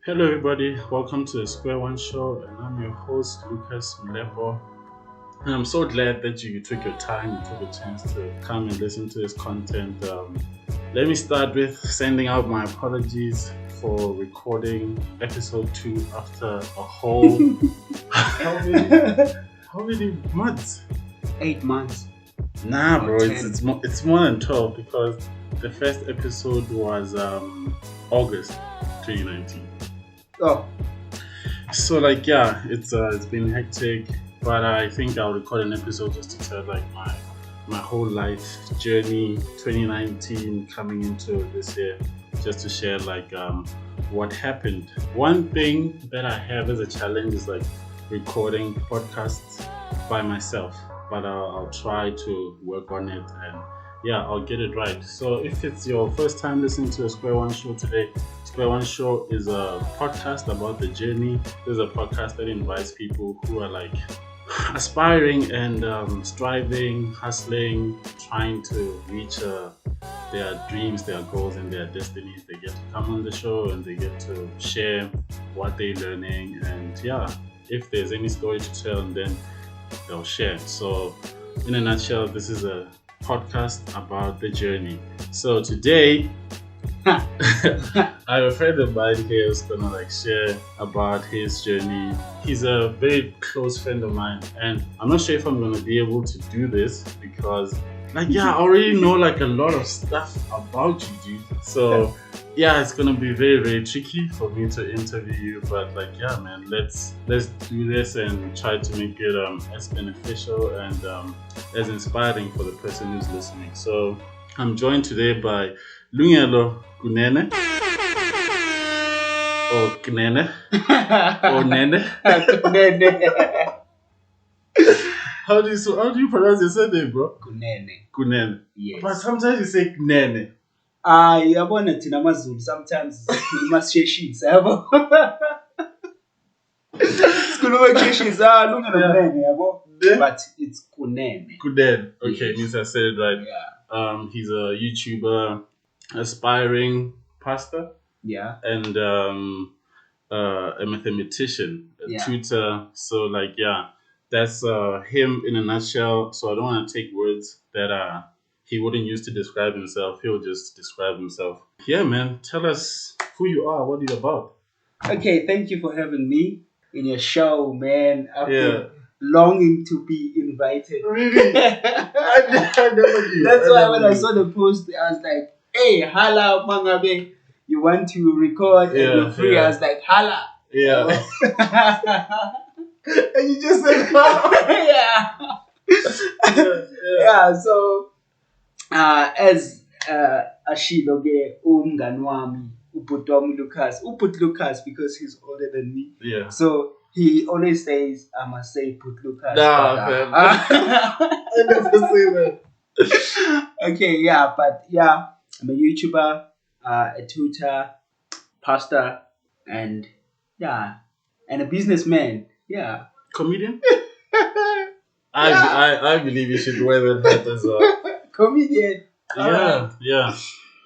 Hello, everybody. Welcome to the Square One Show, and I'm your host, Lucas Mlepo. And I'm so glad that you took your time, you took a chance to come and listen to this content. Let me start with sending out my apologies for recording episode 2 after a whole how many months? 8 months. Nah, bro, Or it's more than 12 because the first episode was August 2019. Oh, So it's been hectic, but I think I'll record an episode just to tell like my whole life journey, 2019 coming into this year, just to share what happened. One thing that I have as a challenge is like recording podcasts by myself, but I'll try to work on it and yeah, I'll get it right. So if it's your first time listening to a Square One Show today, Square One Show is a podcast about the journey. This is a podcast that invites people who are like aspiring and striving, hustling, trying to reach their dreams, their goals, and their destinies. They get to come on the show and they get to share what they're learning. And yeah, if there's any story to tell, then they'll share. So, in a nutshell, this is a podcast about the journey. So today, I have a friend of mine here who's gonna like share about his journey. He's a very close friend of mine, and I'm not sure if I'm gonna be able to do this because, I already know like a lot of stuff about you, dude. So yeah, it's gonna be very, very tricky for me to interview you. But man, let's do this and try to make it as beneficial and as inspiring for the person who's listening. So I'm joined today by Lungelo Kunene or Kunene or Nene. How do you pronounce your surname, bro? Kunene. Kunene. Yes. But sometimes you say Kunene. Yabona thina amaZulu sometimes masisheshisa yabo. Sikhuluma kusheshisa Lungelo Kunene yabo. But it's Kunene. Kunene. Okay, Yes. means I said it right. Yeah. He's a YouTuber, aspiring pastor, Yeah. and a mathematician, a tutor. So that's him in a nutshell. So I don't want to take words that he wouldn't use to describe himself. He'll just describe himself. Yeah, man. Tell us who you are. What are you about? Okay, thank you for having me in your show, man. I've been longing to be invited. Really? I never knew. That's why when I saw the post, I was like, hey, hala, Mangabe, you want to record and you're free? I was like, hala. Yeah. And you just said, yeah. So, as Ashiloge, umngani wami, ubhuti Lucas, ubhuti Lucas because he's older than me. Yeah. So he always says, I must say Put Lucas. Nah, fam. I never say that. Okay, yeah, but yeah, I'm a YouTuber, a tutor, pastor, and a businessman. Yeah. Comedian? I believe you should wear that as well. Comedian. Yeah.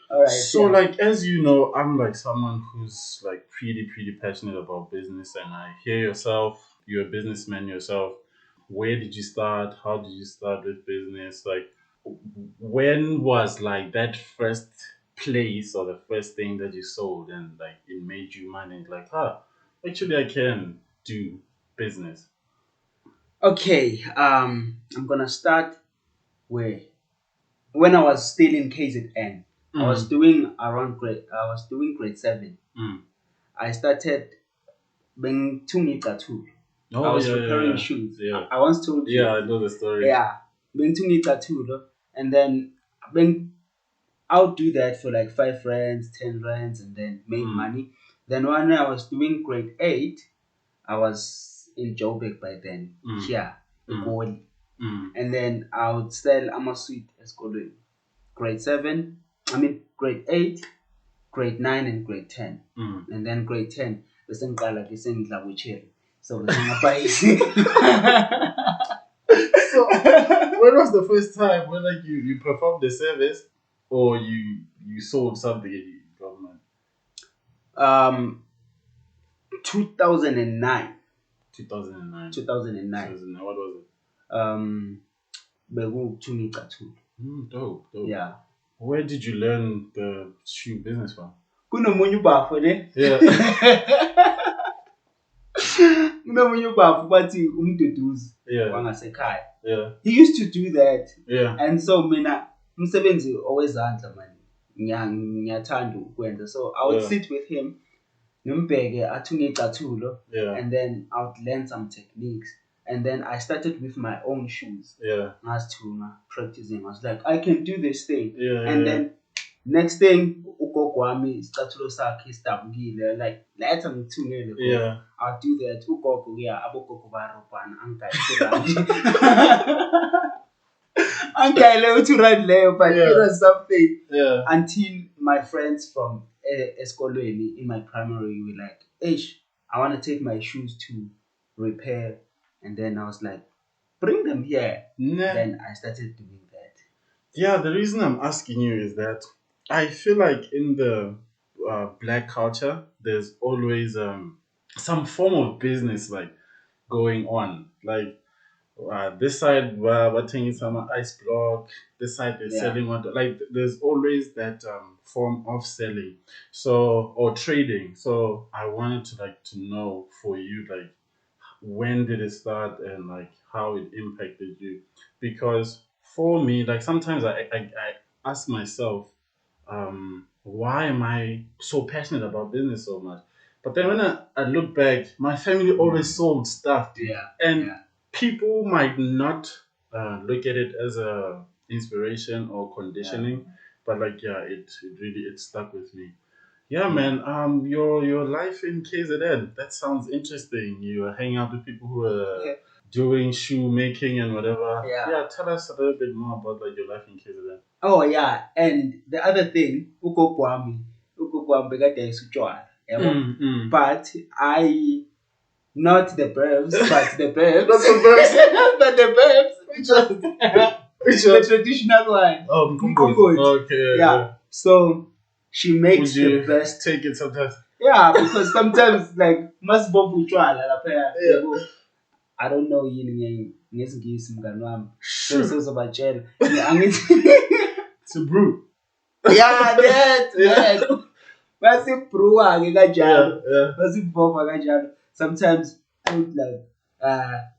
All right. So as you know, I'm like someone who's like pretty passionate about business, and I hear you're a businessman yourself. Where did you start? How did you start with business? Like, when was like that first place or the first thing that you sold and like it made you money? Like, actually I can do business. Okay. I'm gonna start when I was still in KZN. I was doing grade 7. I started being Tungitatu. I was repairing shoes. Yeah. I once told you. Yeah, I know the story. Yeah. Being Tungitatu, and then I would do that for like 5 rands, 10 rands, and then make money. Then when I was doing grade 8, I was in Joburg by then. Here, Goli. And then I would sell Amasweet as Golden. Grade 8, grade 9, and grade 10. And then grade 10, bese ngiqala ke sengidla kucherry. So bese So when was the first time when like you performed the service or you sold something in government? 2009. 2009. 2009. What was it? Dope. Yeah. Where did you learn the shoe business from? Kunomunye ubafo ne? Yeah. Kunomunye ubafo bathi umduduzi Yeah. wangasekhaya. Yeah. He used to do that. Yeah. And so mina umsebenzi owezandla man. Ngiyathanda ukwenza. So I would sit with him, ngimbheke athunge icathulo, and then I would learn some techniques. And then I started with my own shoes. Yeah. Practicing. I was like, I can do this thing. Yeah. Then next thing, ugogo wami isicathulo sakhe sidabukile, like letha ngithungele. Yeah. I'll do that. Ugogo abogogo barobana angayirandi. Angayile to run leyo, but it was something. Yeah. Until my friends from eskolweni in my primary were like, "Ish, I want to take my shoes to repair." And then I was like, bring them here. Then I started doing that. Yeah, the reason I'm asking you is that I feel like in the black culture, there's always some form of business like going on. Like this side, we're taking some ice block. This side, they're selling what. Like there's always that form of selling, or trading. So I wanted to know for you, like, when did it start and like how it impacted you? Because for me, like sometimes I ask myself, why am I so passionate about business so much? But then when I look back, my family always sold stuff. People might not look at it as a inspiration or conditioning, but like it really stuck with me. Yeah, man. Your life in KZN, that sounds interesting. You are hanging out with people who are doing shoemaking and whatever. Yeah, tell us a little bit more about like your life in KZN. Oh yeah, and the other thing, ugogo wami bekade ayisutshwala, but I not the birds, but the birds. Not the birds. But the birds, which the traditional one. Oh, okay. Yeah. So she makes the best. Take it sometimes. Yeah, because sometimes like must bob utshwala lapha. I don't know yini ngesingisi mngani wami. So sozobatshela. It's a brew. Yeah, that. Basibrewa ke kanjalo. Basibova kanjalo. Sometimes I would like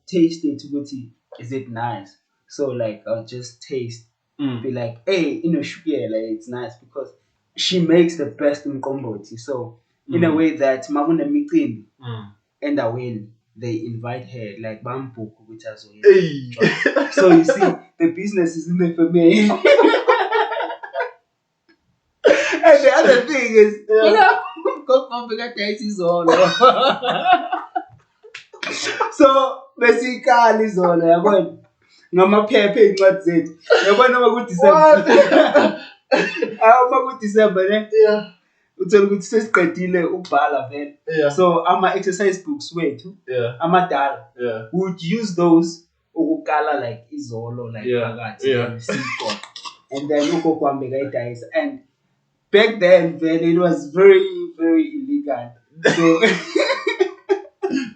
taste it ukuthi is it nice. So like I'll just taste, be like, hey, sugar, like it's nice because she makes the best mkomboti. So in a way that mamuna micimbi and when they invite her like bamboo with us. So you see the business is in the family. And the other thing is so basically izolo yabona ngamaphepha ezincwadi zethu yabona uma kuDecember uma kuDecember ne uthola ukuthi sesiqedile ukubhala vele so ama exercise books wethu amadala would use those ukukala like izolo like phakathi and then ugogo wami bekayidayisa and back then vele it was very very illegal so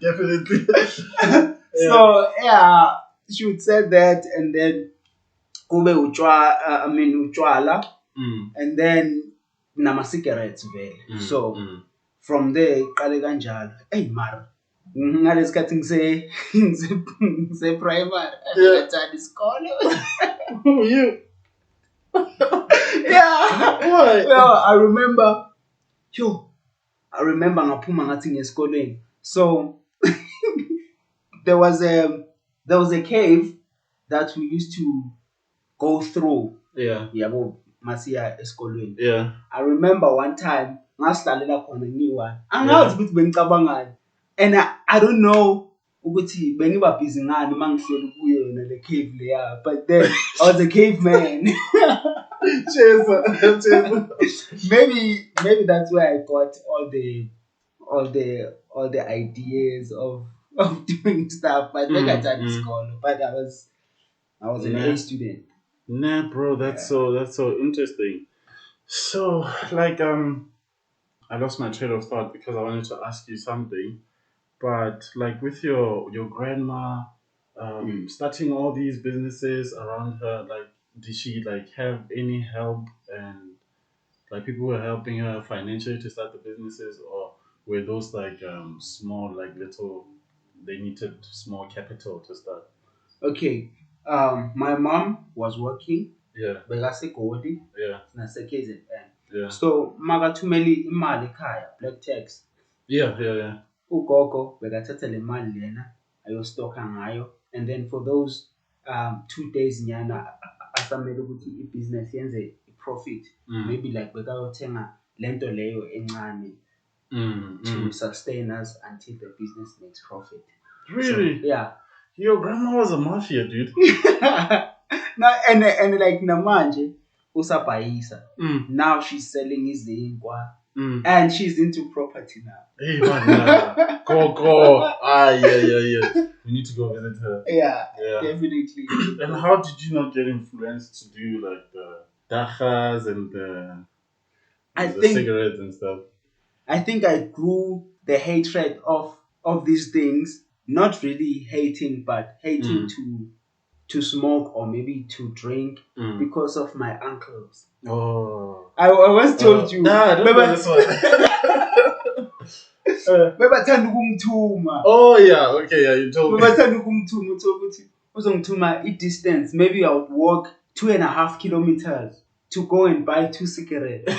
definitely. So she would say that, and then kube utshwala, and then nama cigarettes vele. So from there qale kanjalo. Hey mara, ngalesikhathi ngise primary, ngathanda isikole. Who you? Why? Well, I remember ngaphuma ngathi ngiesikoleni. So there was a cave that we used to go through. Yabo masiya esikolweni. I remember one time ngasihlalela khona ngiwa. Angazi ukuthi bengicabangani. And I don't know ukuthi bengiba busy ngani mangihleli kuyo yona le cave leya, but then I was a caveman. Cheers. Maybe that's where I got all the ideas of doing stuff. But I got school. But I was an A student. Nah, bro, that's so interesting. So like I lost my train of thought because I wanted to ask you something. But like with your grandma, starting all these businesses around her, like did she like have any help and like people were helping her financially to start the businesses, or were those like small like little they needed small capital to start? Okay. My mom was working. Yeah, BekaseGoli yeah, nase KZN. yeah, So makathumeli imali ekhaya, black tax. yeah, yeah, yeah. Ugogo bekathatha le mali lena ayostokha ngayo, and then for those 2 days nyana asamele ukuthi ibhizinesi yenze profit, maybe like bekayothenga lento leyo encane to sustain us until the business makes profit. Really? So, yeah. Your grandma was a mafia, dude. Now and like namanje usabhayisa. Now she's selling izinkwa. And she's into property now. Hey man, go. Yeah. We need to go visit her. Yeah, definitely. And how did you not get influenced to do like the dachas and the cigarettes and stuff? I think I grew the hatred of these things, not really hating, but hating to smoke or maybe to drink because of my uncles. Oh. I once told you. Nah, I don't know this one. Oh yeah, okay, yeah, you told me. Distance. Maybe I would walk 2.5 kilometers to go and buy 2 cigarettes.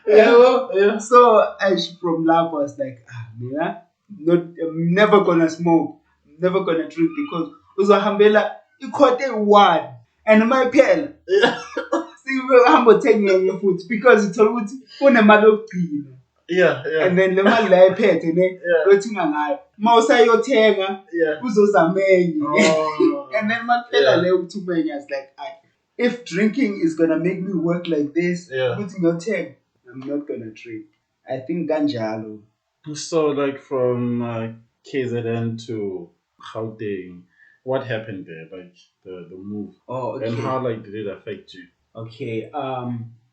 Yeah. So from love was like, I'm never gonna smoke, never gonna drink because uzohambela ikhote 1 and my pen. Sihambo 10 years foot because it's ukuthi unemali yokugcina. Yeah. And then le mali la ephethe ne yothinga ngayo. Mawusayothenga uzozamenye. And then maphela le ukuthumenya is like, if drinking is gonna make me work like this, I'm not gonna drink. I think ganjalo. So like from KZN to Gauteng, what happened there? Like the move. Oh, okay. And how like did it affect you? Okay.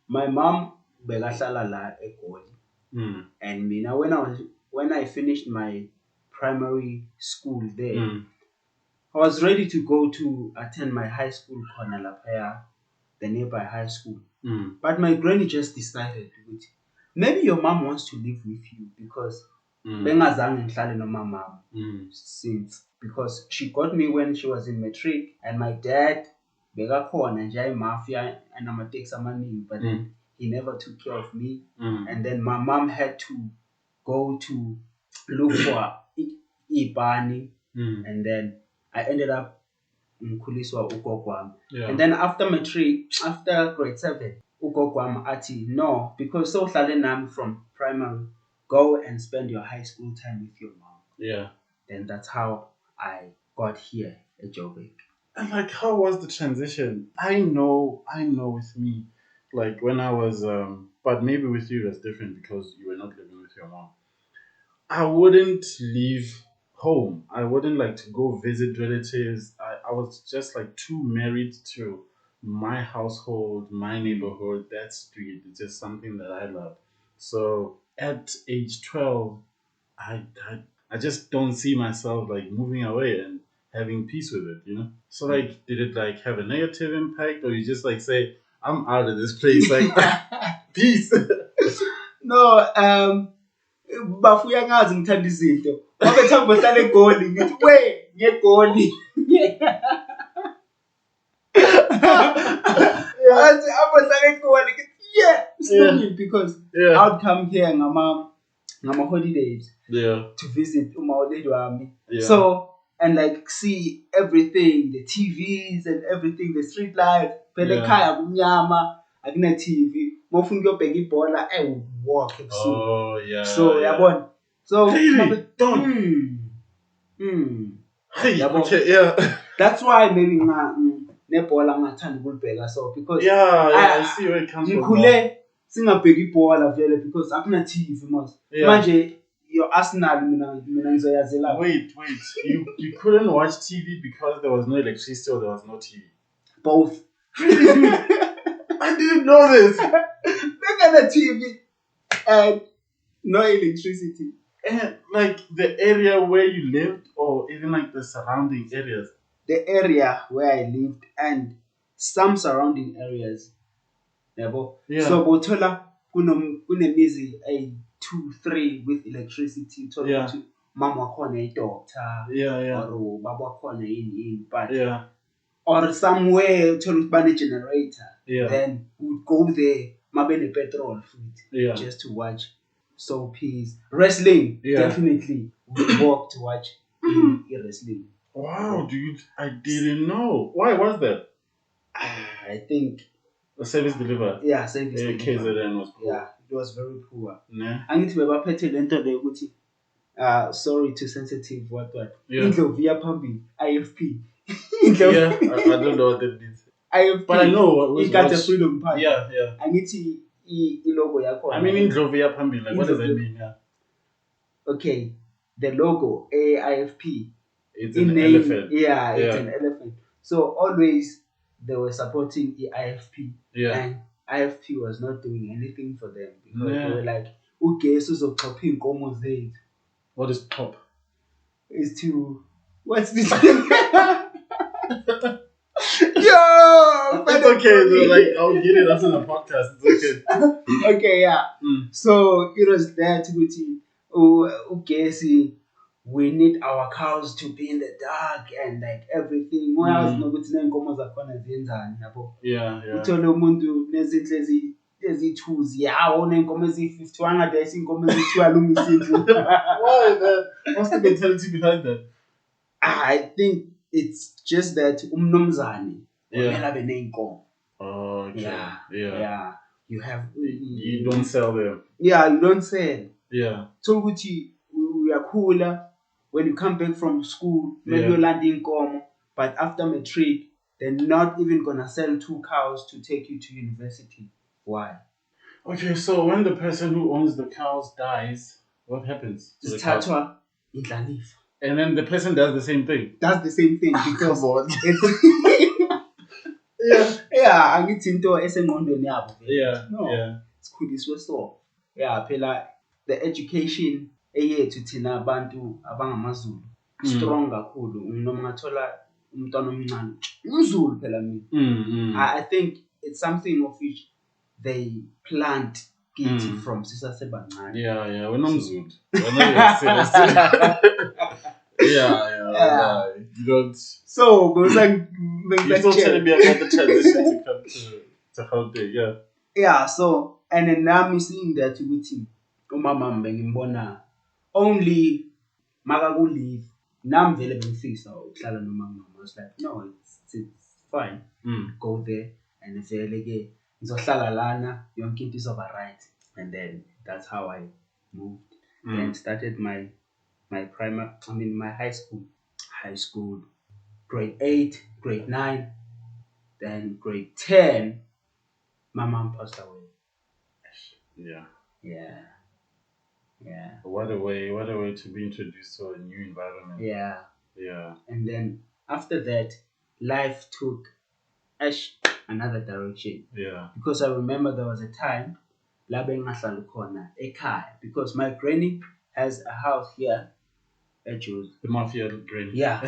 My mom bekahlala la eGoli. And mina when I finished my primary school there, I was ready to go to attend my high school khona lapha, the nearby high school. But my granny just decided, maybe your mom wants to live with you because bengazange ngihlale noma mama since, because she got me when she was in matric, and my dad bekakhona nje mafia and amateksi amaningi, but then he never took care of me. And then my mom had to go to look for ibani, and then I ended up ngikhuliswa ugogo wami. And then after matric, after grade 7, ugogo wami athi no, because so uhlale nami from primary, go and spend your high school time with your mom. Yeah. Then that's how I got here at Joburg. And like, how was the transition? I know with me, like when I was but maybe with you that's different because you were not living with your mom. I wouldn't leave home. I wouldn't like to go visit relatives. I was just like too married to my household, my neighborhood, that street. It's just something that I love. So at age 12, I just don't see myself like moving away and having peace with it, you know? So like did it like have a negative impact, or you just like say, I'm out of this place, like peace? No, bafuya ngazi ngithanda izinto. Babethamba bahlala eGoli ngithi we ngeGoli. Athi abahlala eGoli ngithi because I would come here ngama holidays to visit umawoledi wami. So and like see everything, the TVs and everything, the street life. Phela ekhaya kunyama, akune TV. Mofuna ukuyobheka ibhola, I would walk ebusuku. Oh yeah. So yabona. So really? Hey, okay, yeah. That's why maybe nebhola ngathanda ukulibheka, so because I see where it comes from. Ngikhule singabheka ibhola vele because akuna TV mos. Manje your Arsenal mina ngizoyazela. Wait. You couldn't watch TV because there was no electricity or there was no TV? Both. I didn't didn't know this. Look at the TV and no electricity. And like the area where you lived, or even like the surrounding areas. The area where I lived and some surrounding areas. Yabo. Yeah. So bothola kunemizi 2-3 with electricity. Thola Yeah. ukuthi mama wakhona doctor. Yeah. Or baba wakhona yini but Yeah. or somewhere thola ukuthi bane generator. Yeah. Then we would go there mabene petrol food. Yeah. Just to watch soapies. Wrestling. Yeah. Definitely. We walk to watch wrestling. Wow, dude, I didn't know. Why was that? I think The service delivered. yeah, service delivery. KZN was poor. Yeah, it was very poor. Nah. Angithi bebaphethe lento le ukuthi sorry to sensitive what Yeah. indlovu yaphambili IFP. Yeah, I don't know what that means. IFP. But I know what was Got the freedom party. Yeah. Angithi logo yakhona. I mean, indlovu yaphambili, like, what does that mean? Yeah. Okay, the logo AIFP. It's an elephant. Yeah, it's an elephant. So always they were supporting the IFP. Yeah. And IFP was not doing anything for them because they were like, ugesi uzochopha inkomo zethu. What is pop? Is to what's this? Yo, it's okay though. Like I'll get it after the podcast. It's okay. Okay, yeah. So it was there to go to ugesi. We need our cows to be in the dark and like everything. Yeah. Uthole umuntu nezinhle ezithuzi yawo nenkomo ezi50 wangadayisa inkomo ezi2 alungisa indlu. Why that? What's the mentality behind that? I think it's just that umnomzane Yeah. abe neinkomo. Oh, okay. Yeah. You have you don't sell them. Yeah, you don't sell. Yeah. So ukuthi uyakhula when you come back from school, maybe you land inkomo, but after matric, they're not even gonna sell 2 cows to take you to university. Why? Okay, so when the person who owns the cows dies, what happens to the cows? And then the person does the same thing. That's the same thing because yeah, angithi into esengqondweni yabo. Yeah. Sikhuliswe so. Yeah, phela the education eyethu thina abantu abangamaZulu strong kakhulu noma ngathola umntwana omncane umZulu phela mina. I think it's something of which they plant kithi from sisasebancane. Yeah, we're not Zulu. Yeah. You don't. So, goes like you're still telling me about the transition to come to Gauteng, yeah. Yeah, so and then now I'm seeing that with him. Umama bengimbona only makaku leave. Nam vele bengifisa ukuhlala nomama. I was like, no, it's fine. Go there and vele ke ngizohlala lana yonke into izoba right. And then that's how I moved and started my high school, grade 8, grade 9, then grade 10, my mom passed away. Yeah. What a way to be introduced to a new environment. Yeah. And then after that, life took another direction. Yeah. Because I remember there was a time because my granny has a house here. The mafia granny. Yeah.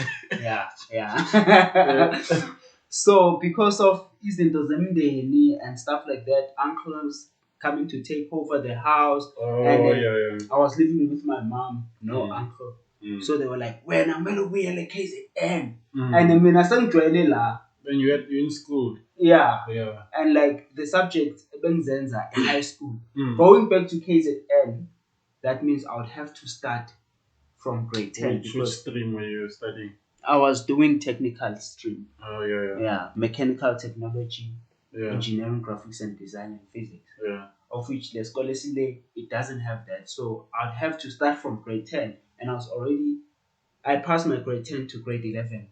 So because of izinto zemndeni and stuff like that, uncles coming to take over the house. I was living with my mom, no uncle. So they were like, "When I'm gonna be in KZN," and I mean, I started la. When you're in school. Yeah. And like the subject benzenza in high school, going back to KZN, that means I would have to start from grade 10. Which stream were you studying? I was doing technical stream. Oh, yeah. Yeah, mechanical technology, engineering, graphics and design and physics. Yeah. Of which the scholarship it doesn't have that. So I'd have to start from grade 10. And I passed my grade 10 to grade 11.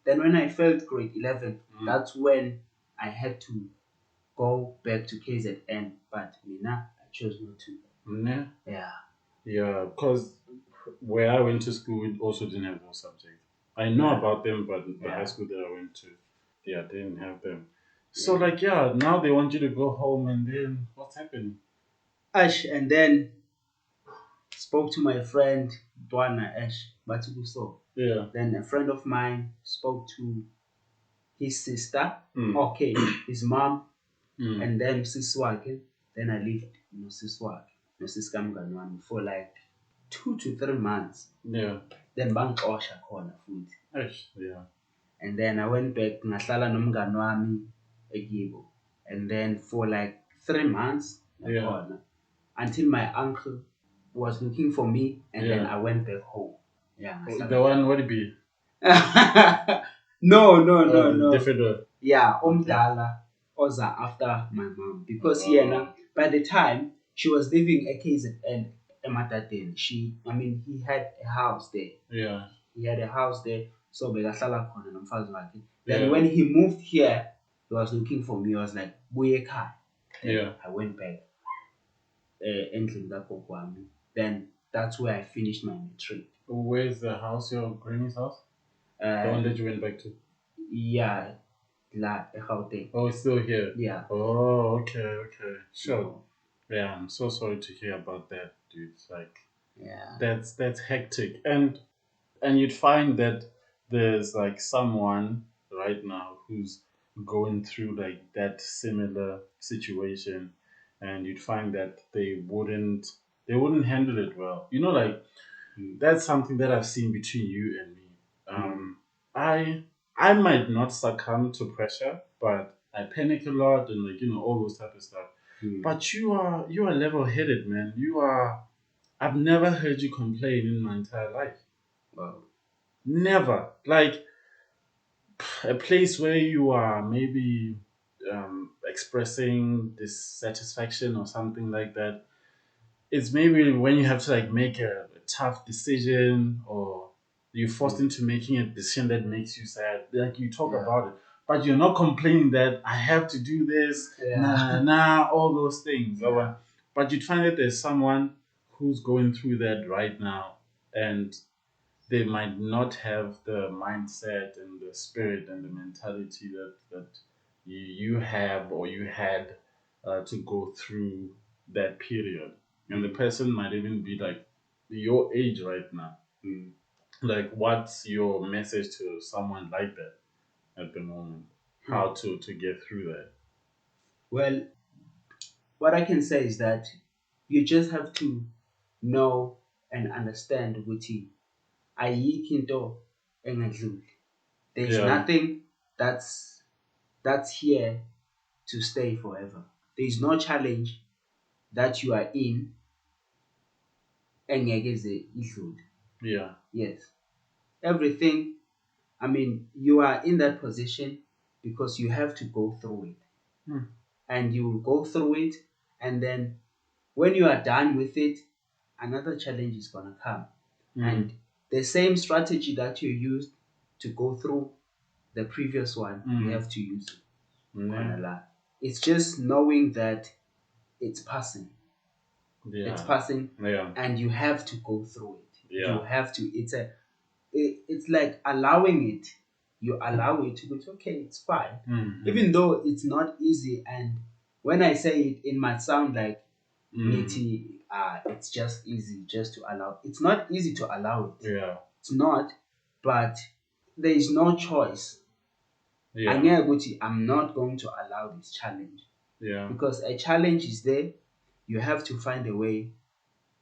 Then when I failed grade 11, that's when I had to go back to KZN. But I chose not to. Yeah, because where I went to school, it also didn't have those subjects. I know about them, but the high school that I went to, didn't have them. So like yeah, now they want you to go home, and then what's happening? Ash, and then spoke to my friend Dwana Ash Batukuso. Yeah. Then a friend of mine spoke to his sister, Mm. okay, his mom, Mm. and then Siswake. Then I lived in Siswake, for like 2 to 3 months. Yeah. Then bangixosha khona futhi. Eish, yeah. And then I went back ngahlala nomngani wami ekibo. And then for like 3 months Yeah. until my uncle was looking for me, and then Yeah. I went back home. Yeah, The one would it be? no, Different one. Yeah, Okay. Omdala Oza after my mom, because Oh. by the time she was living at KZN Emataten, he had a house there. Yeah. He had a house there, so bekahlala khona nomfazi wakhe. Then Yeah. when he moved here, he was looking for me. I was like, buye ekhaya. Then Yeah. I went back endlini kagogo wami. Then that's where I finished my matric. Where's the house? Your granny's house? The one that you went back to? Yeah, la Gauteng. Oh, it's still here. Yeah. Oh, okay. Sure. Yeah, I'm so sorry to hear about that, dude. Like, Yeah. that's hectic, and you'd find that there's like someone right now who's going through like that similar situation, and you'd find that they wouldn't handle it well. Like that's something that I've seen between you and me. I I might not succumb to pressure, but I panic a lot and like all those type of stuff. But you are level headed, man. I've never heard you complain in my entire life. Wow. Never. Like a place where you are maybe expressing dissatisfaction or something like that. It's maybe when you have to like make a tough decision, or you're forced into making a decision that makes you sad. Like you talk about it, but you're not complaining that I have to do this, all those things. But you'd find that there's someone who's going through that right now, and they might not have the mindset and the spirit and the mentality that you have or you had to go through that period. And the person might even be like your age right now. Like, what's your message to someone like that at the moment? How to get through that? Well, what I can say is that you just have to know and understand ukuthi ayikho into engadluli. There's Yeah. nothing that's here to stay forever. There's no challenge that you are in engeke ize idlule. Yeah. Yes. Everything, you are in that position because you have to go through it. And you will go through it, and then when you are done with it, another challenge is going to come. And the same strategy that you used to go through the previous one, you have to use it. It's just knowing that it's passing. Yeah. It's passing, Yeah. and you have to go through it. Yeah. You have to. It's like allowing it. You allow it to go. Okay, it's fine, even though it's not easy. And when I say it, it might sound like it's just easy just to allow. It's not easy to allow it. Yeah. It's not, but there is no choice. Yeah. I'm not going to allow this challenge. Yeah. Because a challenge is there. You have to find a way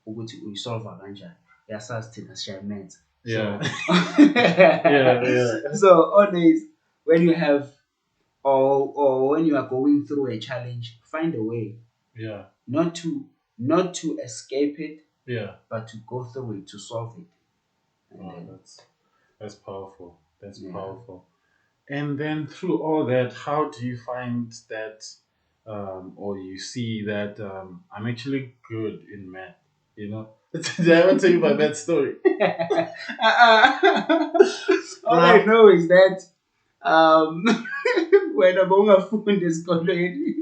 to solve a kanjani. Yasazi thina siyamenza. Yeah. So always when you have or when you are going through a challenge, find a way. Yeah. Not to escape it. Yeah. But to go through it, to solve it. And that's powerful. That's powerful. And then through all that, how do you find that, or you see that I'm actually good in math? Did I ever tell you about that story? All I know is that when abongafundi esikolweni.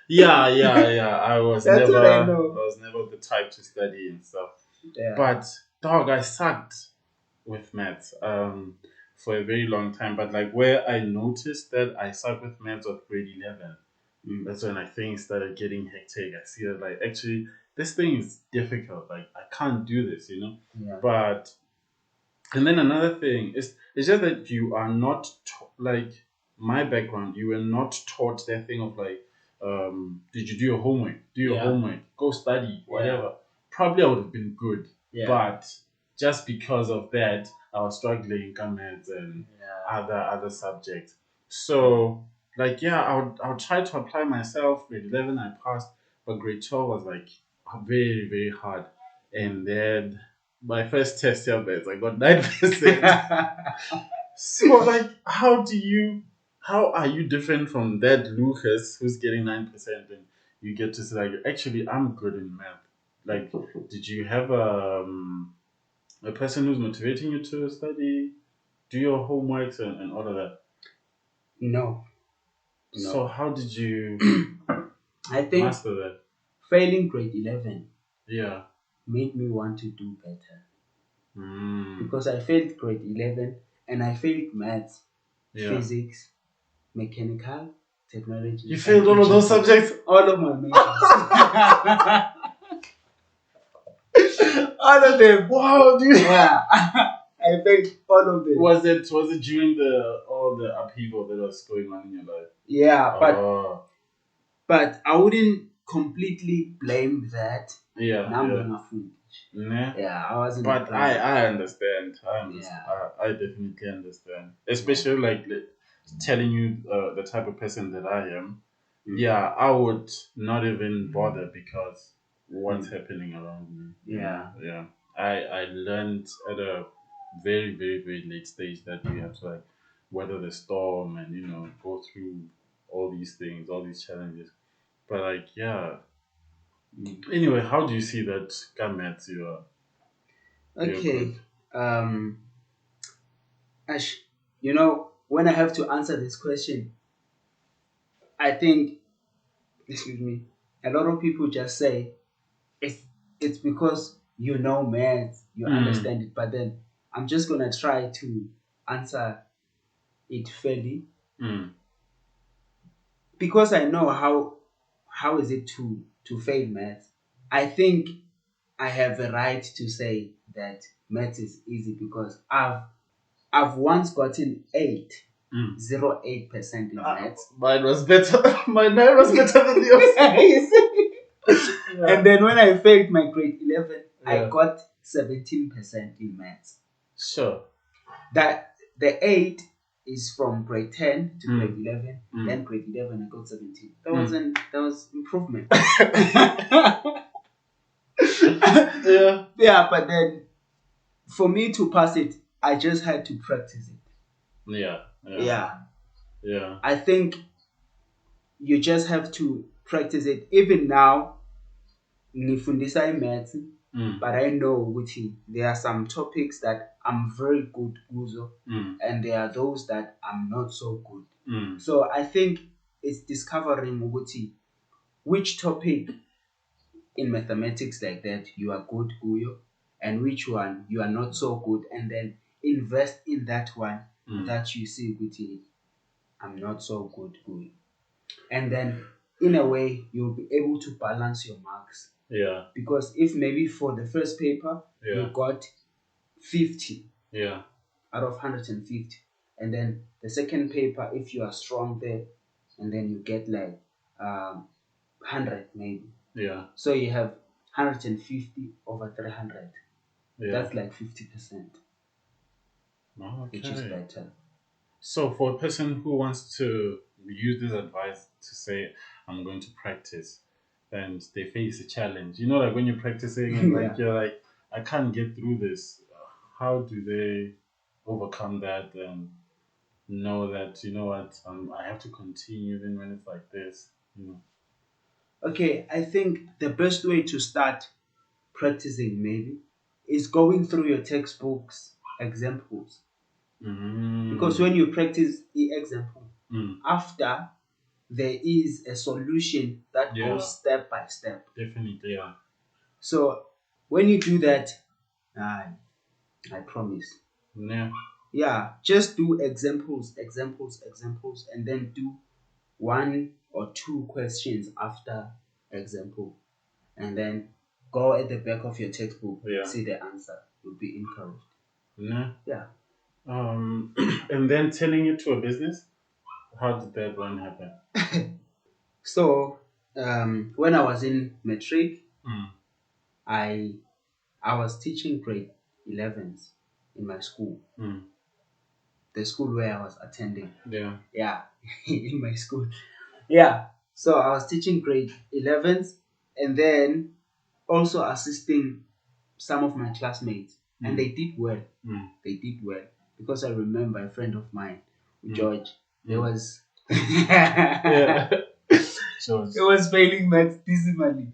Yeah. I was That's never what I know. I was never the type to study and stuff. Yeah. But dog, I sucked with maths. for a very long time. But like where I noticed that I suck with maths of grade 11, that's when I think started getting hectic. I see that like actually this thing is difficult. Like I can't do this, you know. Yeah. But and then another thing is it's just that you are not like my background. You were not taught that thing of like, did you do your homework? Do your Yeah. homework. Go study. Whatever. Probably I would have been good, Yeah. but just because of that, I was struggling in maths and Yeah. other subjects. So like yeah, I would try to apply myself. Grade 11 I passed, but grade 12 was like very very hard. And then my first test ever, I got 9%. So like, how are you different from that Lucas who's getting 9% and you get to say like, actually, I'm good in math. Like, did you have a person who's motivating you to study, do your homeworks and all of that? No. So how did you I think master that? failing grade 11 Yeah. made me want to do better. Mm. Because I failed grade 11 and I failed maths, Yeah. physics, mechanical, technology. You and failed all of those teaching. subjects? All of my majors. All of them. Wow, dude. Yeah. I failed all of them. Was it during all the upheaval that was going on in your life? Yeah, Oh. but I wouldn't completely blame that. Yeah. Nah. Yeah, I wasn't. But I understand. I understand. Yeah. I definitely understand. Especially like telling you the type of person that I am. Yeah, I would not even bother because what's happening around me. Yeah. Yeah. I learned at a very, very, very late stage that you have to like weather the storm and go through all these things, all these challenges. But like yeah. Anyway, how do you see that Gamet you're Okay. good? Ash, when I have to answer this question, I think, excuse me, a lot of people just say it's it's because you know maths, you understand it. But then I'm just gonna try to answer it fairly Mm. because I know how is it to fail maths. I think I have a right to say that maths is easy because I've once gotten 8.08% in maths. Mine was better. My 9 was better than yours. You see? Yeah. And then when I failed my grade 11, I Yeah. got 17% in maths. Sure. That the 8 is from grade 10 to grade 11. Then grade 11 I got 17. That was improvement. Yeah. Yeah, but then for me to pass it, I just had to practice it. Yeah. I think you just have to practice it. Even now, nifundisa maths, but I know which there are some topics that I'm very good kuzo, and there are those that I'm not so good. So I think it's discovering which topic in mathematics like that you are good kuyo, and which one you are not so good, and then invest in that one that you see which I'm not so good kuyo. And then in a way you'll be able to balance your marks. Yeah. Because if maybe for the first paper you got 50 out of 150, and then the second paper, if you are strong there, and then you get like 100 maybe. Yeah. So you have 150 over 300. Yeah. That's like 50%, Okay. which is better. So for a person who wants to use this advice to say, I'm going to practice, and they face a challenge, like when you're practicing and like you're like, I can't get through this. How do they overcome that and know that what I have to continue even when it's like this? Okay, I think the best way to start practicing maybe is going through your textbooks examples. Because when you practice the example, after there is a solution that goes step by step. Definitely, yeah. So when you do that, I promise, Yeah. just do examples, and then do 1 or 2 questions after example, and then go at the back of your textbook, see the answer. You'll be encouraged. Yeah. And then turning it to a business. How did that one happen? So, when I was in matric, I was teaching grade 11s in my school, the school where I was attending. In my school. So I was teaching grade 11s, and then also assisting some of my classmates, and they did well. They did well because I remember a friend of mine, George. There was George. It was failing maths dismally.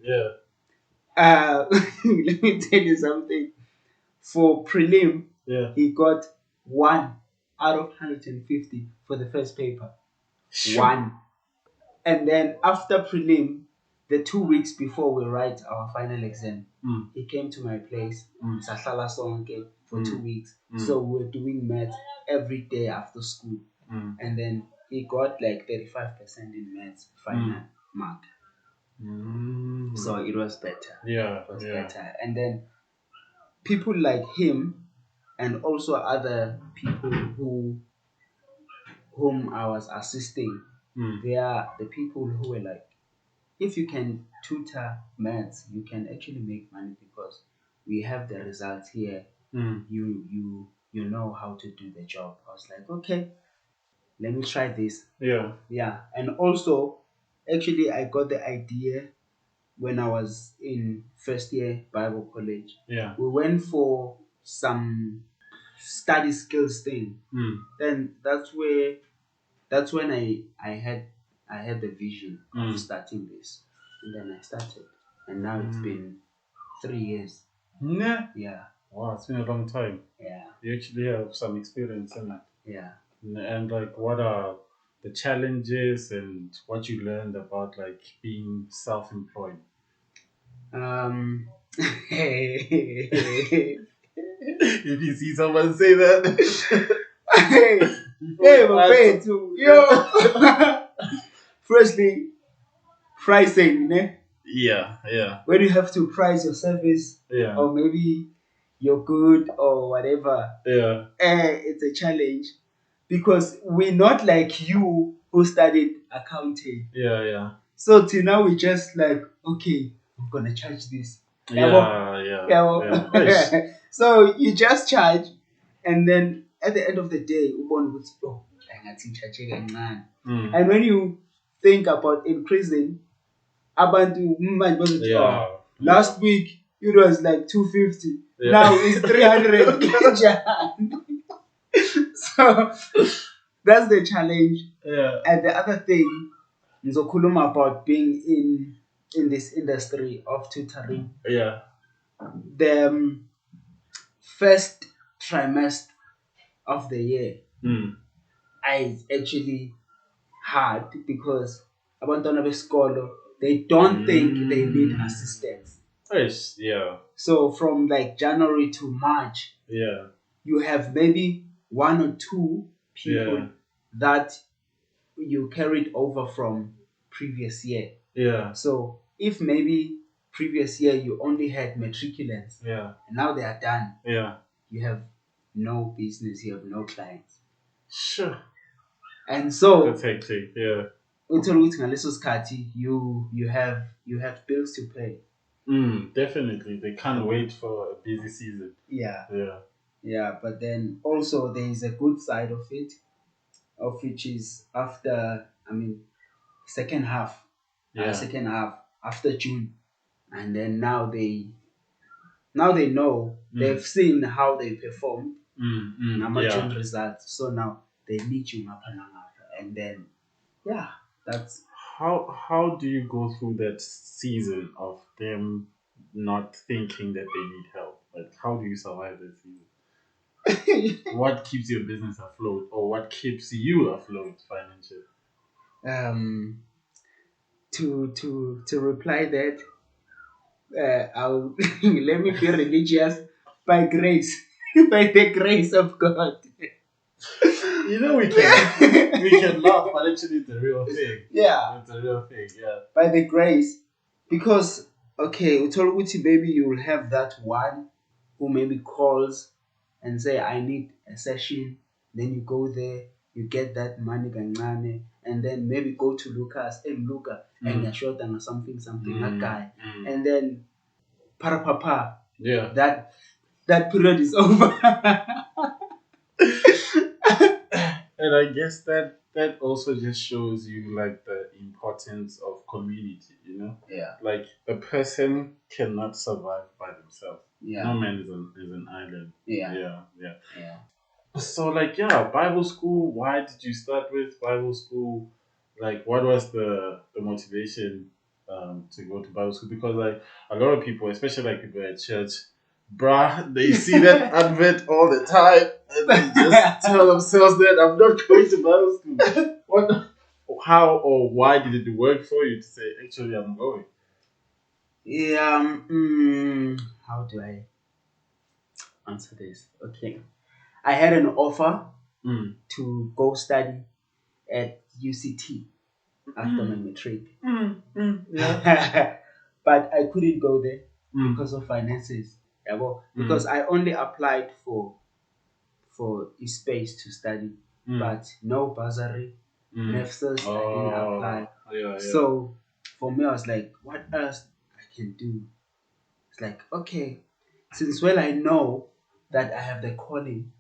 Let me tell you something. For prelim, he got 1 out of 150 for the first paper. 1. And then after prelim, the 2 weeks before we write our final exam, he came to my place, Sahlala Sonke, for 2 weeks. So we were doing maths every day after school. And then he got like 35% in maths final mark. So it was better. It was better. And then people like him, and also other people whom I was assisting, they are the people who were like, if you can tutor maths, you can actually make money because we have the results here. You know how to do the job. I was like, okay, let me try this. And also, actually, I got the idea when I was in first year Bible college. We went for some study skills thing. Then that's when I had the vision of starting this, and then I started, and now it's been 3 years. Wow, it's been a long time. You actually have some experience in that. And like, what are the challenges and what you learned about like being self-employed? If you see someone say that, firstly, pricing, né? Yeah. When you have to price your service, or maybe your good or whatever, it's a challenge because we're not like you who studied accounting. So till now we just like, okay, I'm gonna charge this. So you just charge, and then at the end of the day, and when you think about increasing, last week it was like 250. Now it's 300. So that's the challenge. And the other thing is about being in this industry of tutoring. The first trimester of the year, I actually hard because abantwana besikolo, they don't think they need assistance. So from like January to March, you have maybe 1 or 2 people that you carried over from previous year. So if maybe previous year you only had matriculants, and now they are done, you have no business, you have no clients. And so that's hectic. You have bills to pay. Definitely, they can't wait for a busy season. But then also there is a good side of it, of which is after, second half after June, and then now they know, they've seen how they performed June results, so now they need you and then that's how do you go through that season of them not thinking that they need help? Like, how do you survive that season? What keeps your business afloat, or what keeps you afloat financially? To reply that, I'll let me be religious by grace, by the grace of God. we can laugh, but actually it's a real thing. Yeah. It's a real thing. Yeah. By the grace, because okay, Utoluguti, maybe you will have that one who maybe calls and say, I need a session. Then you go there, you get that money kancane, and then maybe go to Lucas and Luca and you're short and something, that guy. And then parapapa, Yeah. that period is over. And I guess that also just shows you like the importance of community, Yeah. Like a person cannot survive by themselves. Yeah. No man is an island. Yeah. Yeah. Yeah. So like Bible school, why did you start with Bible school? Like what was the motivation to go to Bible school? Because like a lot of people, especially like people at church, bruh, they see that advert all the time and they just tell themselves that I'm not going to Bible school. What how or why did it work for you to say actually I'm going? Yeah. How do I answer this? Okay. I had an offer to go study at UCT after my matric. Yeah. But I couldn't go there because of finances. Yeah, well, because I only applied for a space to study, but no bursary, NEFSAS, I didn't apply. Yeah. So for me, I was like, what else I can do? It's like, okay, since I know that I have the calling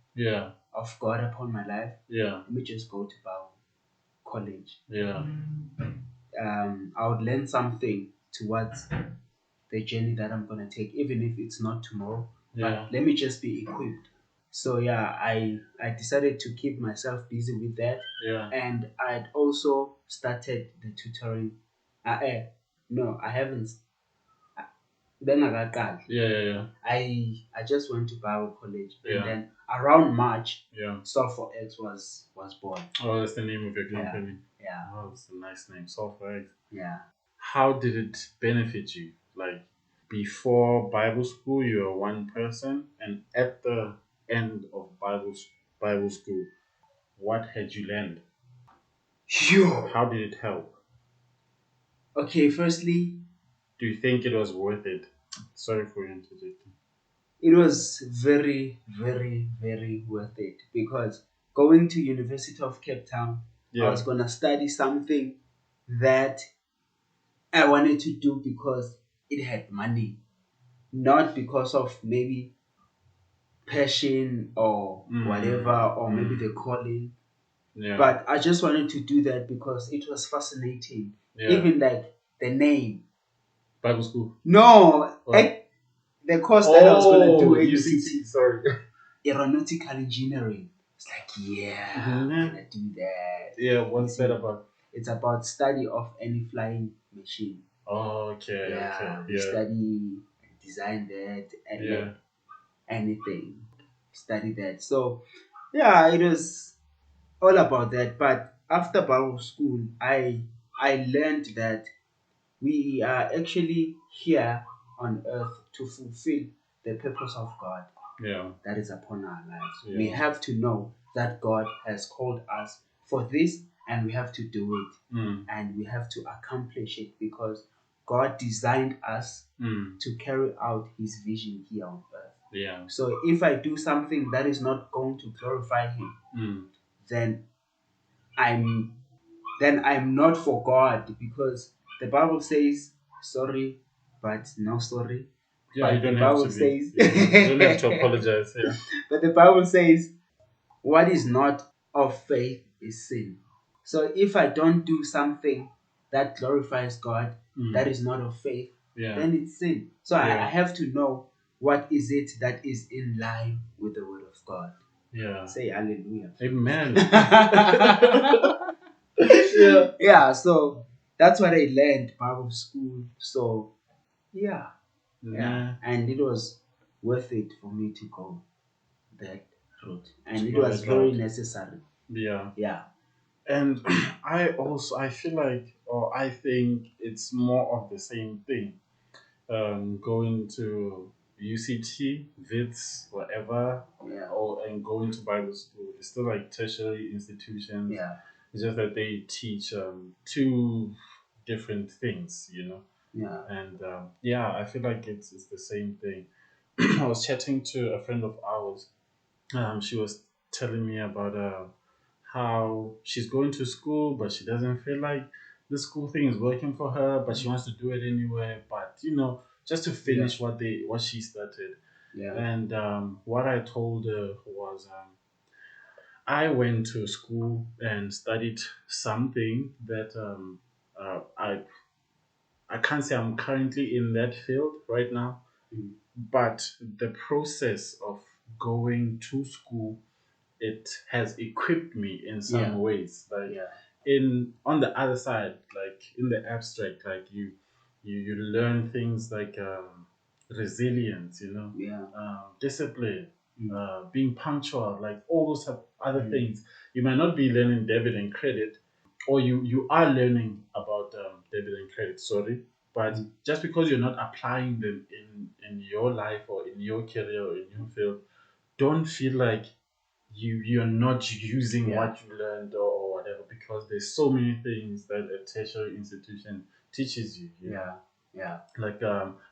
of God upon my life, let me just go to Bible college. Yeah. I would learn something towards the journey that I'm gonna take, even if it's not tomorrow. Yeah. But let me just be equipped. So yeah, I decided to keep myself busy with that. Yeah. And I'd also started the tutoring. No, I haven't. Yeah. I just went to Bible college, and Yeah. then around March, Yeah. Solve for X was born. Oh, that's the name of your company. Yeah. Oh, it's a nice name, Software. Yeah. How did it benefit you? Like before Bible school, you were one person, and at the end of Bible school, what had you learned? Phew. How did it help? Okay, firstly, Do you think it was worth it? Sorry for interjecting. it was very, very, very worth it, because going to University of Cape Town, I was gonna study something that I wanted to do because it had money, not because of maybe passion or whatever, or maybe the calling. Yeah. But I just wanted to do that because it was fascinating. Yeah. Even like the name. Bible school. No, the course that I was gonna do at UCT. Sorry. Aeronautical engineering. It's like, I'm gonna do that. Yeah, what's that about? It's about study of any flying machine. Okay. We study, design that, and anything. Study that. So it was all about that. But after Bible school, I learned that we are actually here on earth to fulfill the purpose of God that is upon our lives. Yeah. We have to know that God has called us for this, and we have to do it, and we have to accomplish it, because God designed us to carry out His vision here on earth. Yeah. So if I do something that is not going to glorify Him, then I'm not for God, because the Bible says sorry, but no sorry. Yeah, but you don't the have Bible to says you don't have to apologize. Yeah. But the Bible says what is not of faith is sin. So if I don't do something that glorifies God, that is not of faith, then it's sin. So I have to know what is it that is in line with the word of God. Yeah. Say hallelujah. Amen. So that's what I learned Bible school. So and it was worth it for me to go that route, and it was very necessary. Yeah. And I feel like, or I think it's more of the same thing. Going to UCT, VITS, whatever, and going to Bible school. it's still like tertiary institutions. Yeah. It's just that they teach two different things, you know. Yeah. And yeah, I feel like it's the same thing. I was chatting to a friend of ours. She was telling me about how she's going to school, but she doesn't feel like the school thing is working for her, but she wants to do it anyway. But you know, just to Yeah. finish what she started. Yeah. And what I told her was, I went to school and studied something that I can't say I'm currently in that field right now, Mm. but the process of going to school, it has equipped me in some Yeah. ways. Like Yeah. in on the other side, like in the abstract, like you learn things like resilience, you know, Yeah. discipline, Mm. being punctual, like all those other Mm. things. You might not be learning debit and credit, or you are learning about debit and credit. Sorry, but Mm. just because you're not applying them in your life or in your career or in your field, don't feel like you're not using Yeah. what you learned or whatever, because there's so many things that a tertiary institution teaches you, you know. Yeah. Yeah. Like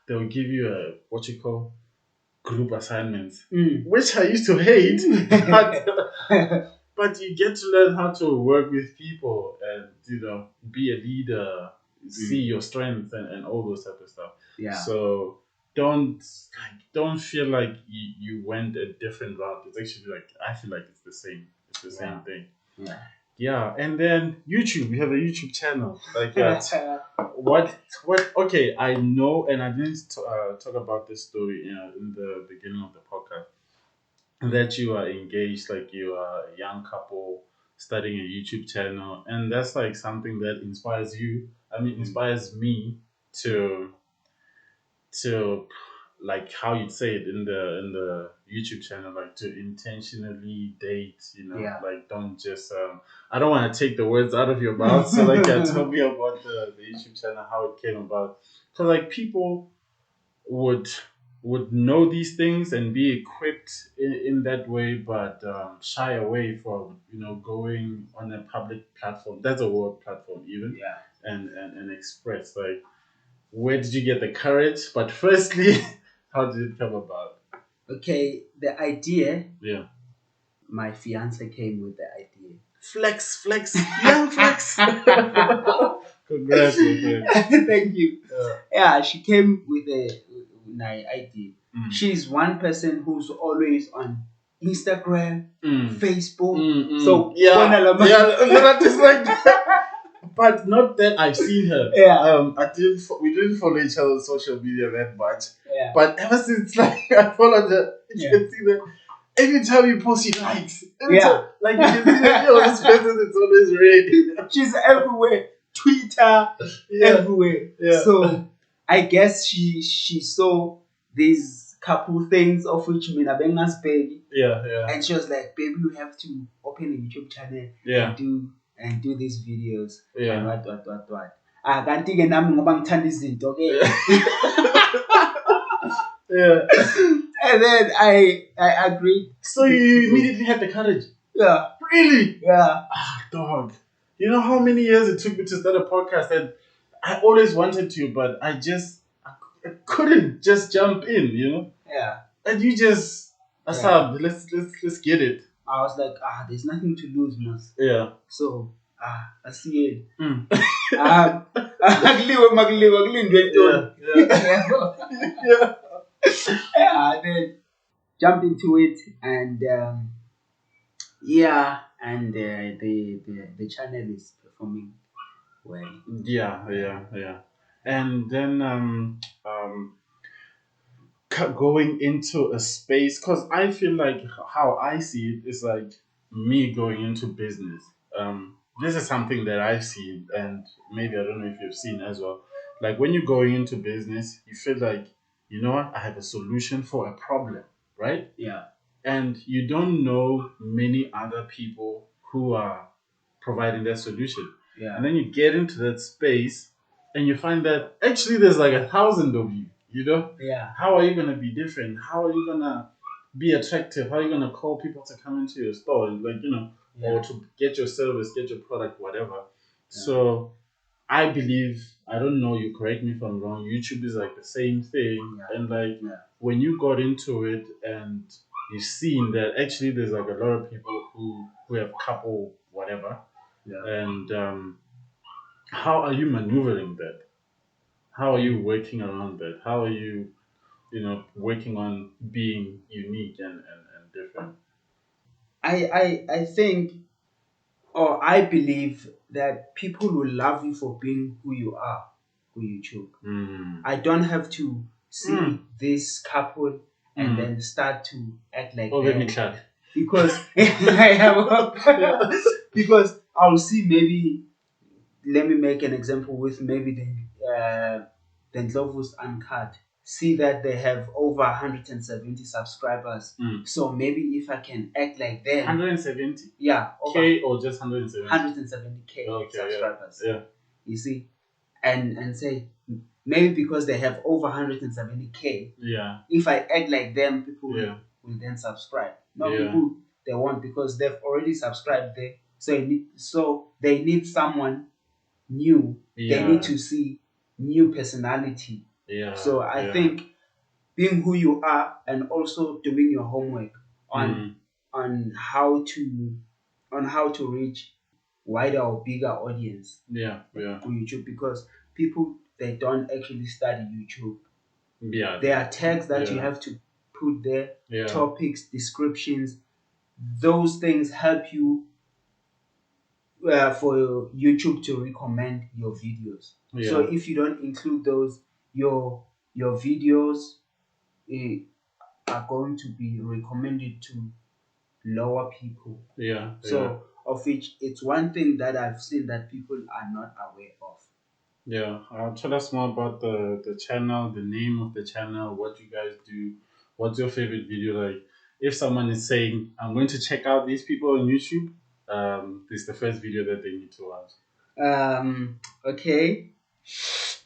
they'll give you a what you call group assignments, Mm. which I used to hate, but you get to learn how to work with people and you know be a leader, see your strengths and all those type of stuff. Yeah. So don't feel like you went a different route. It's actually like I feel like it's the same. It's the same thing. Yeah. Yeah, and then YouTube. We have a YouTube channel. Like what? Okay, I know, and I didn't talk about this story in the beginning of the podcast, that you are engaged, like you are a young couple starting a YouTube channel, and that's like something that inspires you. I mean, inspires me to to like how you'd say it in the YouTube channel, like to intentionally date, you know, Yeah. like don't just I don't want to take the words out of your mouth. So like tell me about the YouTube channel, how it came about. Because like people would know these things and be equipped in that way, but shy away from you know going on a public platform. That's a world platform even, Yeah. and express like where did you get the courage? But firstly, how did it come about? Okay, the idea, Yeah. my fiance came with the idea. Flex, young flex. Congrats, my friend. Thank you. Yeah, she came with an idea. Mm. She's one person who's always on Instagram, Facebook. So yeah, not just like that. But not that I've seen her. Yeah. We didn't follow each other on social media that much. Yeah. But ever since like I followed her, you can see that every time you post, she likes. Like you can see that this person is always red. She's everywhere. Twitter, everywhere. Yeah. So I guess she saw these couple things of which Mina Benga's baby. Yeah. And she was like, baby, you have to open a YouTube channel and do these videos. And what. Kanti ke nami ngoba ngithanda izinto ke. Yeah. And then I agreed. So you immediately had the courage? Yeah. Really? Yeah. Dog. You know how many years it took me to start a podcast, and I always wanted to, but I couldn't just jump in, you know? Yeah. And you just Asab, let's get it. I was like, there's nothing to lose, mas. Yeah. So I see it. Yeah. Then jumped into it, and and the channel is performing well. Yeah. And then going into a space, because I feel like how I see it is like me going into business. This is something that I've seen, and maybe I don't know if you've seen as well. Like when you're going into business, you feel like, you know what, I have a solution for a problem, right? Yeah. And you don't know many other people who are providing that solution. Yeah. And then you get into that space and you find that actually there's like 1,000 of you, you know? Yeah. How are you gonna be different? How are you gonna be attractive? How are you gonna call people to come into your store, like or to get your service, get your product, whatever? So I believe, I don't know, you correct me if I'm wrong, YouTube is like the same thing. And like when you got into it and you've seen that actually there's like a lot of people who have couple whatever. And how are you maneuvering that? How are you working around that? How are you, working on being unique and different? I think, or I believe that people will love you for being who you are on YouTube. I don't have to see this couple and then start to act like them, because because I'll see, maybe, let me make an example with maybe the Ndlovu's Uncut. See that they have over 170 subscribers. So maybe if I can act like them. 170? Yeah. K or just 170? 170K subscribers. Yeah. You see? And say, maybe because they have over 170K. Yeah. If I act like them, people will then subscribe. No, people, they won't, because they've already subscribed there. So they need someone new. They need to see new personality. So I think being who you are and also doing your homework on how to reach wider or bigger audience. On YouTube, because people, they don't actually study YouTube. There are tags that you have to put there, topics, descriptions. Those things help you for YouTube to recommend your videos. So if you don't include those, your videos are going to be recommended to lower people. So of which, it's one thing that I've seen that people are not aware of. Tell us more about the channel, the name of the channel, what you guys do, what's your favorite video. Like, if someone is saying, I'm going to check out these people on YouTube, this is the first video that they need to watch. Okay.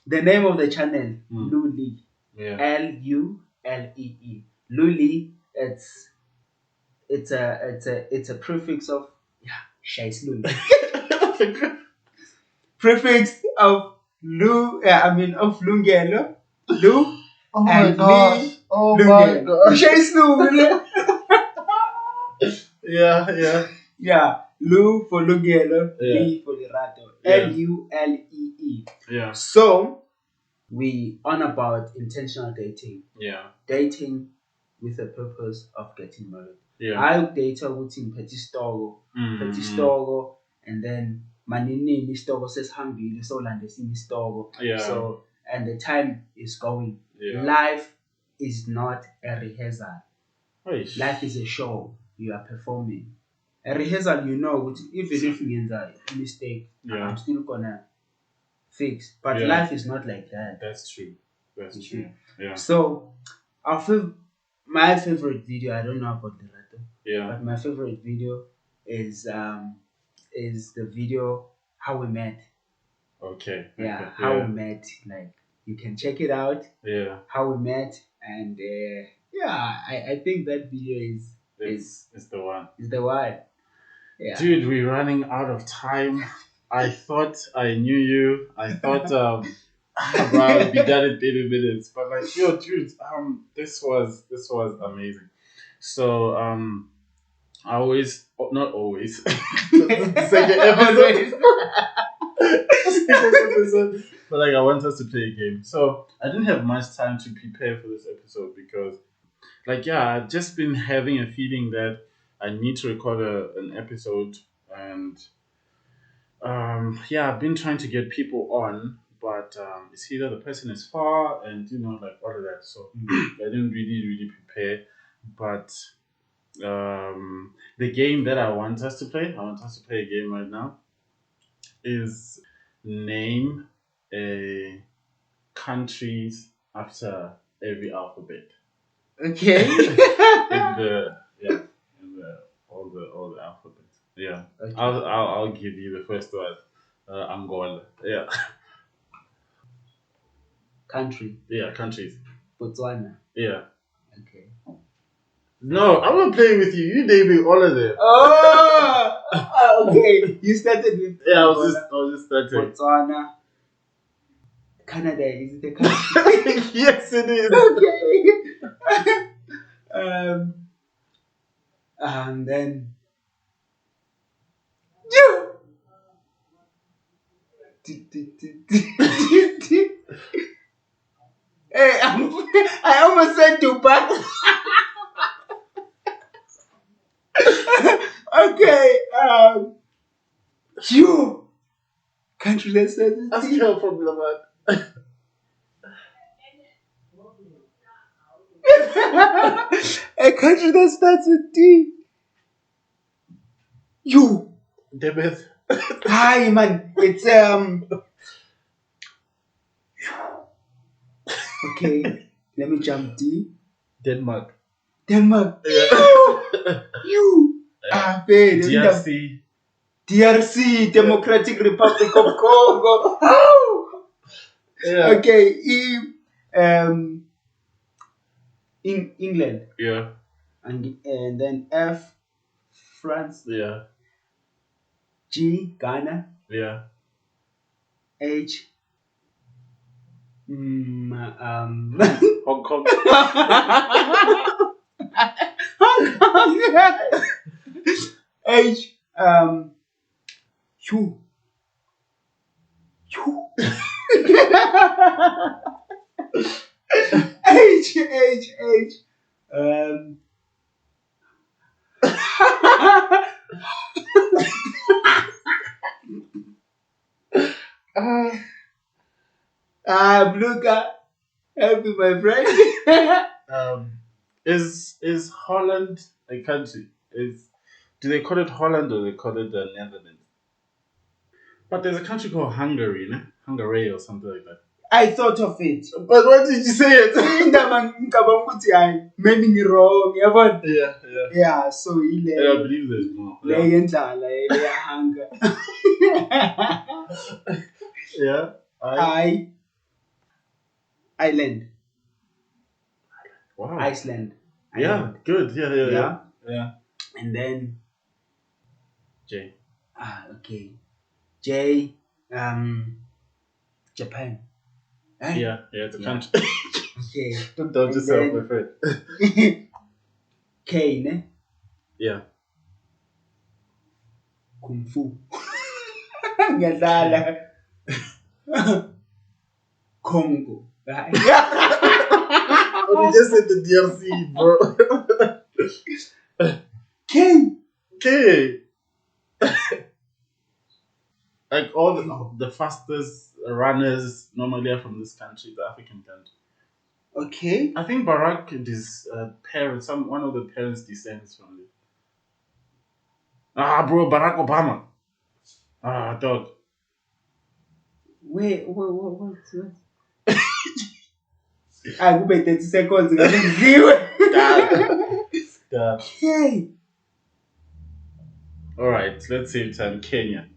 The name of the channel, Luli. Lulee. Luli, it's a prefix of prefix of of Lungelo. Lu. Oh my gosh. Oh my gosh. Yeah. Lu for Lungelo, Lee for Lerato. Lulee. So we on about intentional dating. Dating with the purpose of getting married. I date with Petit Stogo, and then Manini Stogo says Hambili, so Landesini Stogo. So, and the time is going. Life is not a rehearsal. Life is a show. You are performing. A rehearsal, even if you get a mistake, I'm still gonna fix. But life is not like that. That's true. So, my favorite video, I don't know about the Rato, but my favorite video is the video how we met. How we met. Like, you can check it out. How we met, and I think that video is the one. Is the one. Dude, we're running out of time. I thought I knew you. I thought bro, I'll be done in 30 minutes. But like, yo, dude, this was amazing. So I always, not always, the second episode. But like, I want us to play a game. So I didn't have much time to prepare for this episode because, like, I've just been having a feeling that I need to record an episode, and I've been trying to get people on, but it's either the person is far and like all of that. So I didn't really prepare. But the game that I want us to play a game right now, is name a countries after every alphabet. Okay. All the alphabets. Okay. I'll give you the first one. Angola. Country. Countries. Botswana. Okay. No, I'm not playing with you. You naming all of them. Oh, okay. You started with Yeah, I was just starting. Botswana. Canada, is it a country? Yes, it is. Okay. And then you. Hey, I almost said Dubai. Okay. You. Country that says Ask her from Laman. a country that starts with D. You. Debeth. Hi, man. It's Okay. Let me jump D. Denmark. Denmark. Yeah. You. Babe. DRC. DRC, Democratic Republic of Congo. Yeah. Okay. In England. Yeah. And then F, France. Yeah. G, Ghana. Yeah. H, Hong Kong. Hong Kong. H, U. H. Bluka, help me, my friend. Is Holland a country? Do they call it Holland or they call it the Netherlands? But there's a country called Hungary, né? Hungary or something like that. I thought of it. But why did you say it? Maybe you're wrong. Yeah. Yeah, so I believe there's more. Hunger. Yeah. Island. Wow. Iceland. Yeah, Island. good. Yeah. And then J. Okay. J. Japan. Yeah, it's a country. Okay. Don't doubt yourself, my friend. K, ne? Yeah. Kung Fu. Ngazala. Congo. Oh, you just said the DRC, bro. K. Like all the fastest runners normally are from this country, the African country. Okay. I think Barack and his parents, one of the parents descends from it. Bro, Barack Obama. Dog. Wait, what? I will wait 30 seconds. Okay. Alright, let's save time. Kenya.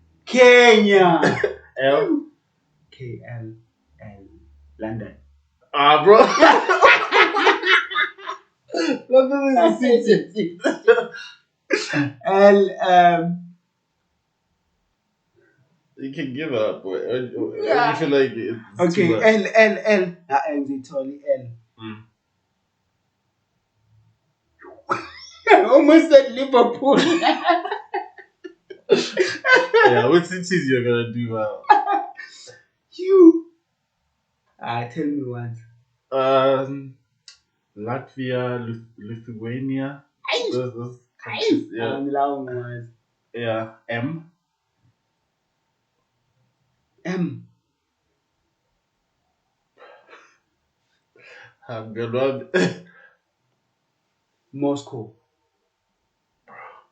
L. KL. London. Bro. London is a city. L. You can give up. You feel like it's okay, too much. L. L. I almost said Liverpool. Yeah, what cities you're gonna do well? You. Tell me once. Latvia, Lithuania. Those countries. Yeah. Yeah. M. I'm good one. Moscow.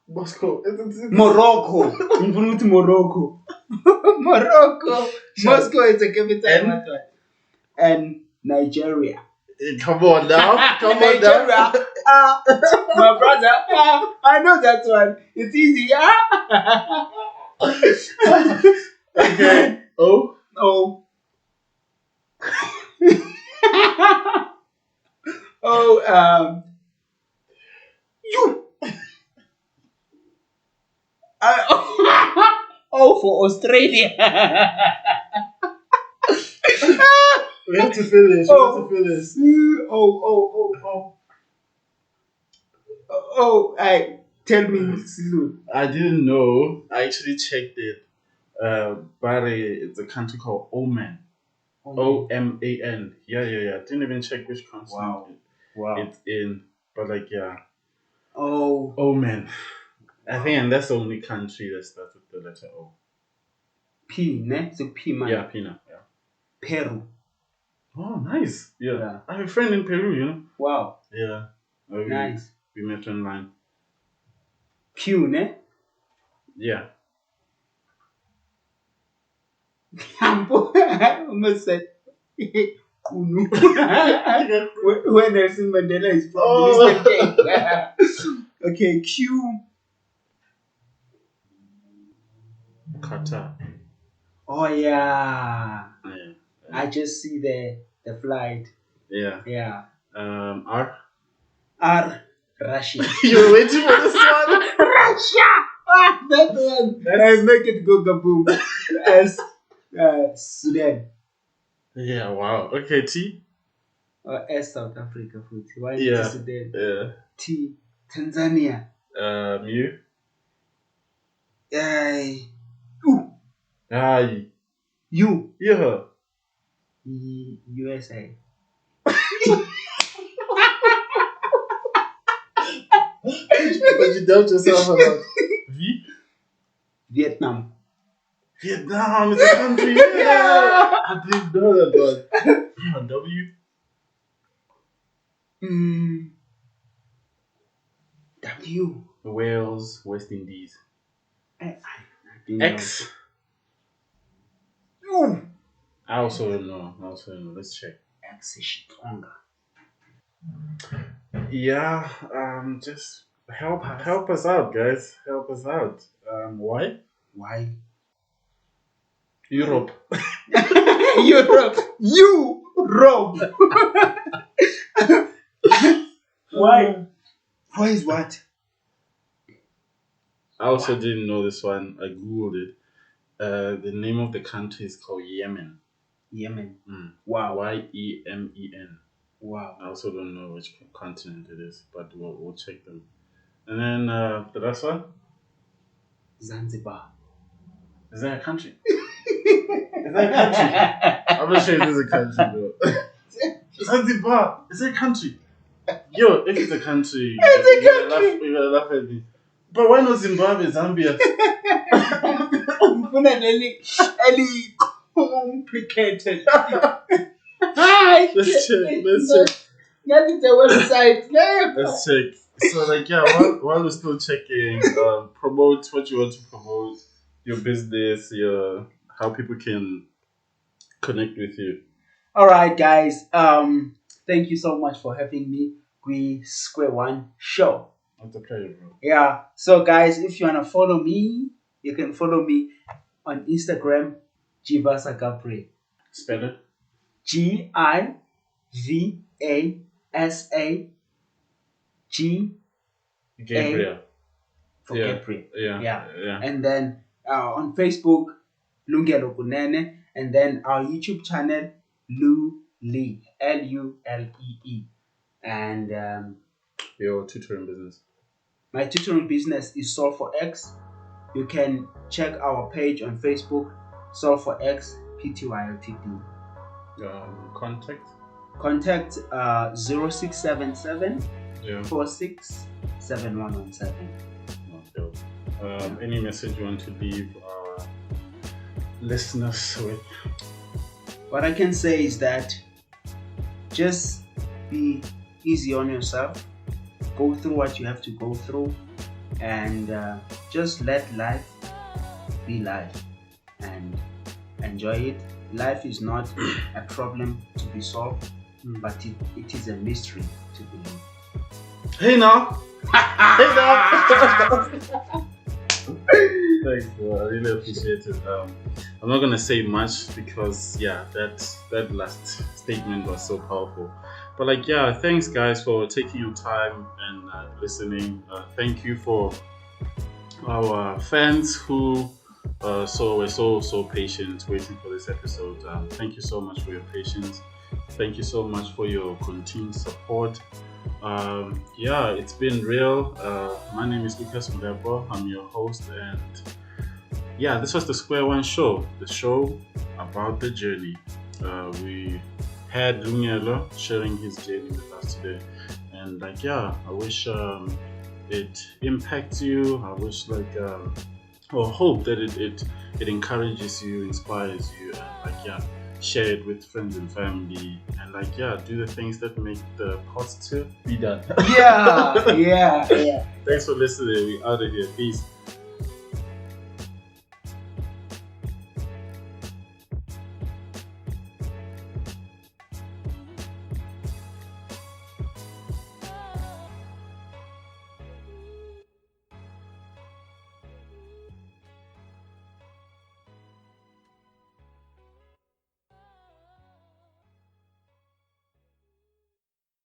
Morocco. Morocco. Moscow is a capital. And Nigeria. Come on now. Nigeria. My brother. I know that one. It's easy. Okay. O. O for Australia. We have to finish. I tell me Zulu. I didn't know. I actually checked it. But it's a country called Oman. Oman. Yeah. I didn't even check which continent it's in. But like, yeah. Oman. I think, and that's the only country that starts with the letter O. P, ne? So P, man. Yeah, Pina. Yeah. Peru. Oh, nice. Yeah. I have a friend in Peru, you know. Wow. Yeah. Nice. We met online. Q, ne? Yeah. Almost said Kunu. When Nelson Mandela is from Okay, Q. Qatar. Oh yeah. I just see the flight. Yeah. R. Russia. You're waiting for this one. Russia. That one. I make it go kaboom. As Sudan. Yeah. Wow. Okay. T. S South Africa. Why Sudan? Yeah. T. Tanzania. U. U. Yeah. USA. But you doubt yourself about V? Vietnam. Vietnam is a country. Yeah. I didn't know that one. W. W. Wales, West Indies. X. I also don't know. Let's check. X is stronger. Yeah. Just help us out, guys. Help us out. Why? Europe. Europe. Why? Why is what? I also didn't know this one. I googled it. The name of the country is called Yemen. Wow. Yemen. Wow. I also don't know which continent it is, but we'll check them. And then the last one? Zanzibar. Is that a country? I'm not sure if this is a country, bro. Zanzibar. Is that a country? Yo, if it's a country, you're gonna laugh at me. But why not Zimbabwe, Zambia? Complicated. Let's check. Get it the website. Let's check. So like while we're still checking, promote what you want to promote, your business, how people can connect with you. Alright guys, thank you so much for having me. We Square One Show. It's a pleasure, bro. Yeah. So guys, if you wanna follow me, you can follow me on Instagram, Jivasa Gapre. Spell it. GIVASA Gabriel. for Gabriel. Yeah. And then on Facebook, Lungelo Kunene, and then our YouTube channel, Lulee, Lulee. And your tutoring business. My tutoring business is Solve for X. You can check our page on Facebook, Solve for X Pty Ltd. Contact 0677 46 7117. Any message you want to leave our listeners with? What I can say is that just be easy on yourself. Go through what you have to go through, and just let life be life and enjoy it. Life is not a problem to be solved, but it is a mystery to believe. Hey now! Thanks, bro. I really appreciate it. I'm not gonna say much because that last statement was so powerful. But thanks guys for taking your time and listening. Thank you for our fans who So we're so patient waiting for this episode. Thank you so much for your patience. Thank you so much for your continued support. Yeah, it's been real. My name is Lucas Mudebo. I'm your host, and yeah, this was the Square One Show, the show about the journey. We had Lungelo sharing his journey with us today, and like, yeah, I wish it impacts you. I wish or hope that it encourages you, inspires you, and like, yeah, share it with friends and family, and like, yeah, do the things that make the positive be done. Yeah. Thanks for listening. We out of here. Peace.